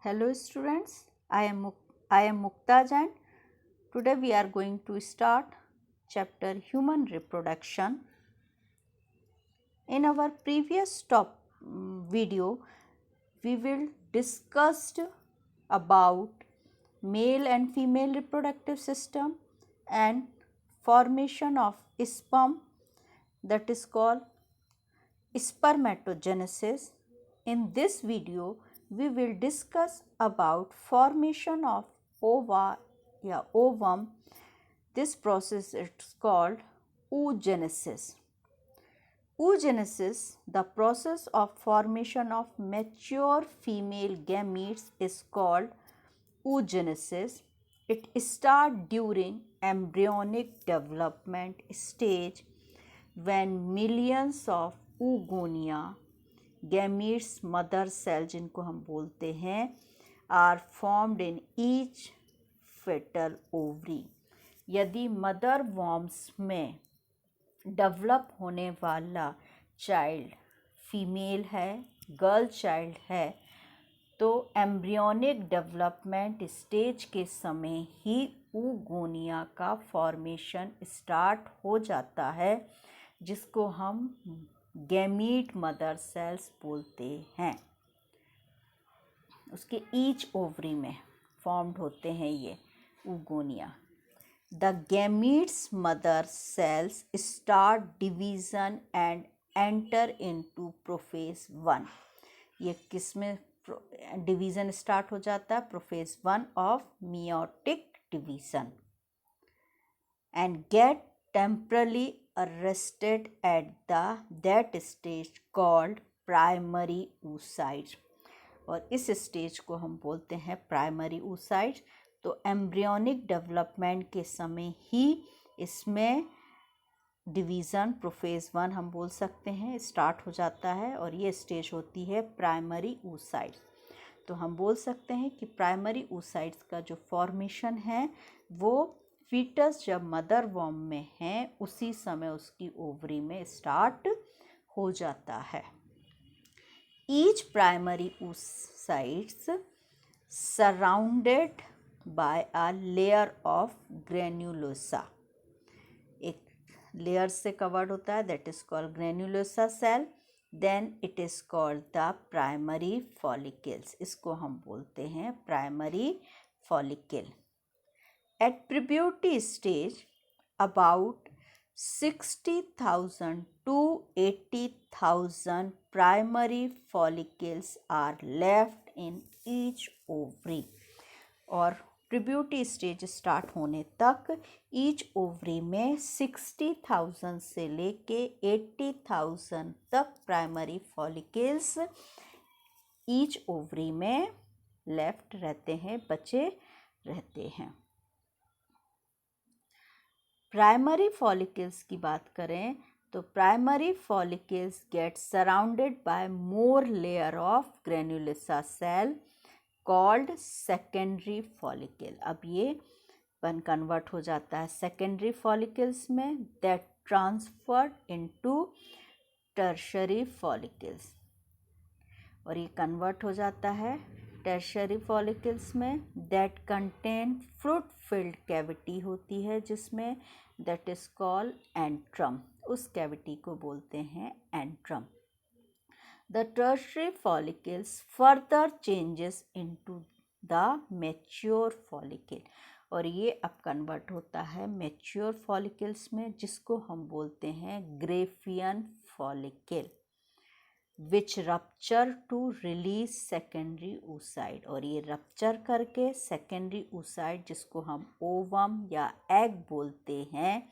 Hello students, I am Mukta Jain. Today we are going to start chapter Human Reproduction. In our previous video, we will discussed about male and female reproductive system and formation of sperm, that is called spermatogenesis. In this video, we will discuss about formation of ova या ovum. This process is called oogenesis. Oogenesis, the process of formation of mature female gametes, is called oogenesis. It starts during embryonic development stage when millions of oogonia gametes, mother cell जिनको हम बोलते हैं, are formed in each fetal ovary. यदि mother वॉर्म्स में develop होने वाला child female है, गर्ल चाइल्ड है, तो एम्ब्रियोनिक डेवलपमेंट स्टेज के समय ही oogonia का फॉर्मेशन स्टार्ट हो जाता है, जिसको हम गैमीट मदर सेल्स बोलते हैं. उसके ईच ओवरी में फॉर्म्ड होते हैं ये oogonia. The gametes mother cells start division and enter into prophase 1. ये किस में डिवीज़न स्टार्ट हो जाता है? Prophase 1 of meiotic division and get temporarily arrested at that stage called primary oocytes. और इस स्टेज को हम बोलते हैं प्राइमरी oocytes. तो एम्ब्रियोनिक डेवलपमेंट के समय ही इसमें डिवीज़न प्रोफेज 1 हम बोल सकते हैं स्टार्ट हो जाता है, और ये स्टेज होती है प्राइमरी oocytes. तो हम बोल सकते हैं कि प्राइमरी oocytes का जो फॉर्मेशन है वो फीटस जब मदर वॉर्म में है उसी समय उसकी ओवरी में स्टार्ट हो जाता है. Each primary oocytes surrounded by a layer of granulosa. एक लेयर से कवर्ड होता है, that is called granulosa cell. Then it is called the primary follicles. इसको हम बोलते हैं primary follicle. At puberty stage, about 60,000 to 80,000 primary follicles are left in each ovary. और puberty stage start होने तक ईच ओवरी में 60,000 से लेके 80,000 तक प्राइमरी फॉलिकल्स ईच ओवरी में लेफ्ट रहते हैं, बचे रहते हैं. प्राइमरी फॉलिकल्स की बात करें तो primary follicles get surrounded by more layer of granulosa cell called secondary follicle. अब ये कन्वर्ट हो जाता है सेकेंडरी फॉलिकल्स में, that transferred into tertiary follicles. और ये कन्वर्ट हो जाता है टर्शरी फॉलिकल्स में, that contain fruit filled cavity होती है जिसमें, दैट इज कॉल्ड एंट्रम. उस कैविटी को बोलते हैं antrum. The tertiary follicles further changes into the mature follicle. और ये अब कन्वर्ट होता है मैच्योर फॉलिकल्स में, जिसको हम बोलते हैं Graafian follicle, which rupture to release secondary oocyte. और ये रप्चर करके सेकेंडरी oocyte, जिसको हम ओवम या एग बोलते हैं,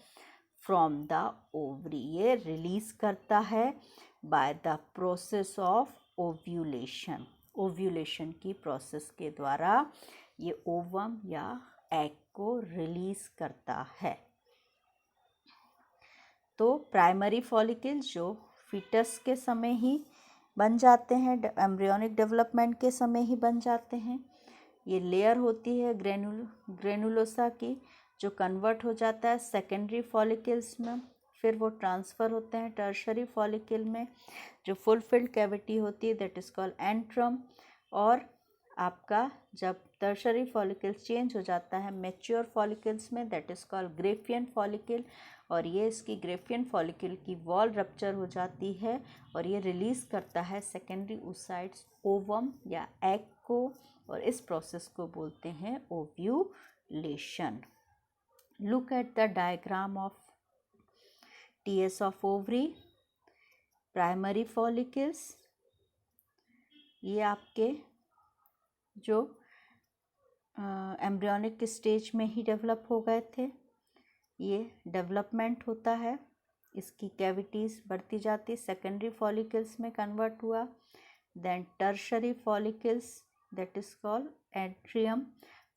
फ्रॉम द ओवरी, ये रिलीज करता है by the process of ovulation. Ovulation की प्रोसेस के द्वारा ये ओवम या एग को रिलीज करता है. तो प्राइमरी फॉलिकल्स जो फीटस के समय ही बन जाते हैं, एम्ब्रियोनिक डेवलपमेंट के समय ही बन जाते हैं. ये लेयर होती है ग्रेनुलोसा की, जो कन्वर्ट हो जाता है सेकेंडरी फॉलिकल्स में, फिर वो ट्रांसफ़र होते हैं टर्शरी फॉलिकल में, जो फुलफिल्ड कैविटी होती है, दैट इज़ कॉल्ड एंट्रम. और आपका जब टर्शरी फॉलिकल्स चेंज हो जाता है मैच्योर फॉलिकल्स में, that is called Graafian follicle, और ये इसकी ग्रेफियन फॉलिकल की वॉल रप्चर हो जाती है और ये रिलीज़ करता है सेकेंडरी oocytes ओवम या एग को, और इस प्रोसेस को बोलते हैं ovulation. Look at the diagram of TS of ovary. Primary follicles ये आपके जो एम्ब्रियोनिक स्टेज में ही डेवलप हो गए थे, ये डेवलपमेंट होता है, इसकी कैविटीज़ बढ़ती जाती, सेकेंडरी फॉलिकल्स में कन्वर्ट हुआ, then tertiary follicles that is called atrium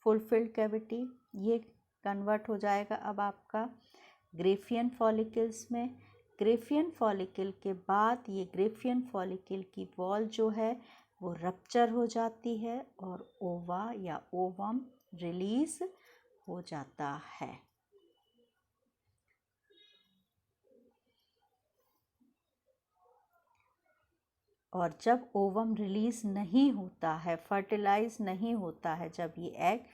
fulfilled cavity, ये कन्वर्ट हो जाएगा अब आपका ग्रेफियन फॉलिकल्स में। ग्रेफियन फॉलिकल के बाद ये ग्रेफियन फॉलिकल की वॉल जो है वो रप्चर हो जाती है और ओवा या ओवम रिलीज हो जाता है। और जब ओवम रिलीज नहीं होता है, फर्टिलाइज नहीं होता है जब ये एग,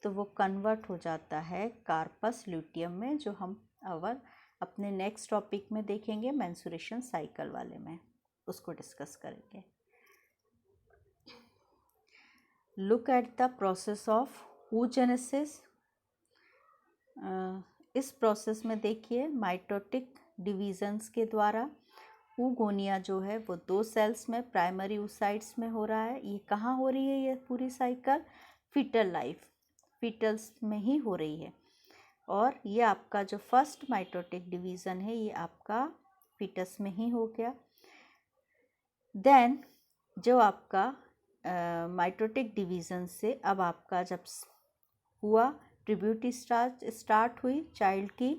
तो वो कन्वर्ट हो जाता है कार्पस ल्यूटियम में, जो हम अपने नेक्स्ट टॉपिक में देखेंगे, मेंस्ट्रुएशन साइकिल वाले में उसको डिस्कस करेंगे। Look at the process of oogenesis। इस प्रोसेस में देखिए माइटोटिक डिवीजन्स के द्वारा oogonia जो है वो 2 सेल्स में प्राइमरी oocytes में हो रहा है। ये कहाँ हो रही है ये पूरी साइकिल? फीटल लाइफ, फीटल्स में ही हो रही है। और ये आपका जो फर्स्ट माइटोटिक डिवीज़न है ये आपका फीटस में ही हो गया। देन जो आपका माइटोटिक डिवीज़न से अब आपका जब हुआ ट्रिब्यूटी स्टार्ट हुई चाइल्ड की,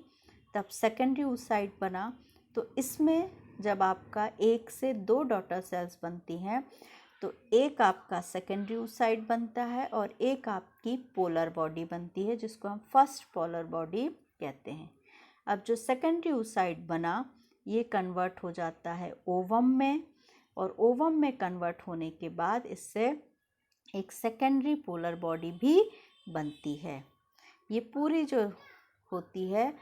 तब सेकेंडरी oocyte बना। तो इसमें जब आपका 1 से 2 डॉटर सेल्स बनती हैं तो एक आपका सेकेंडरी oocyte बनता है और एक आपकी पोलर बॉडी बनती है जिसको हम फर्स्ट पोलर बॉडी कहते हैं। अब जो सेकेंडरी oocyte बना ये कन्वर्ट हो जाता है ओवम में, और ओवम में कन्वर्ट होने के बाद इससे एक सेकेंडरी पोलर बॉडी भी बनती है। ये पूरी जो होती है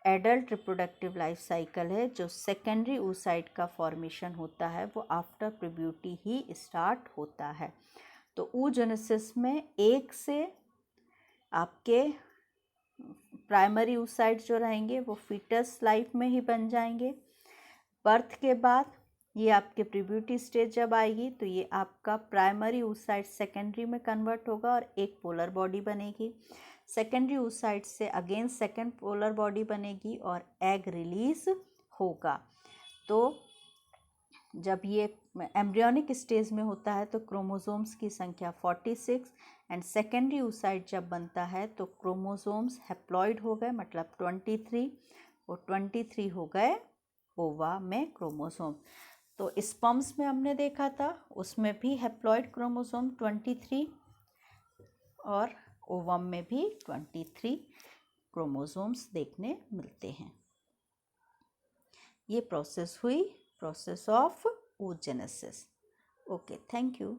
एडल्ट रिप्रोडक्टिव लाइफ साइकिल है। जो सेकेंडरी oocyte का फॉर्मेशन होता है वो आफ्टर प्यूबर्टी ही स्टार्ट होता है। तो oogenesis में एक से आपके प्राइमरी oocyte जो रहेंगे वो फीटस लाइफ में ही बन जाएंगे। बर्थ के बाद ये आपके प्यूबर्टी स्टेज जब आएगी तो ये आपका प्राइमरी oocyte सेकेंडरी में कन्वर्ट होगा और एक पोलर बॉडी बनेगी। सेकेंडरी oocyte से अगेन सेकेंड पोलर बॉडी बनेगी और एग रिलीज होगा। तो जब ये एम्ब्रियोनिक स्टेज में होता है तो क्रोमोसोम्स की संख्या 46 एंड सेकेंडरी oocyte जब बनता है तो क्रोमोसोम्स हैप्लॉइड हो गए, मतलब 23, और 23 हो गए ओवा में क्रोमोसोम। तो स्पर्म्स में हमने देखा था उसमें भी हैप्लॉइड क्रोमोसोम 23 और ओवम में भी 23 क्रोमोसोम्स देखने मिलते हैं। ये प्रोसेस हुई process of oogenesis। Okay, thank you.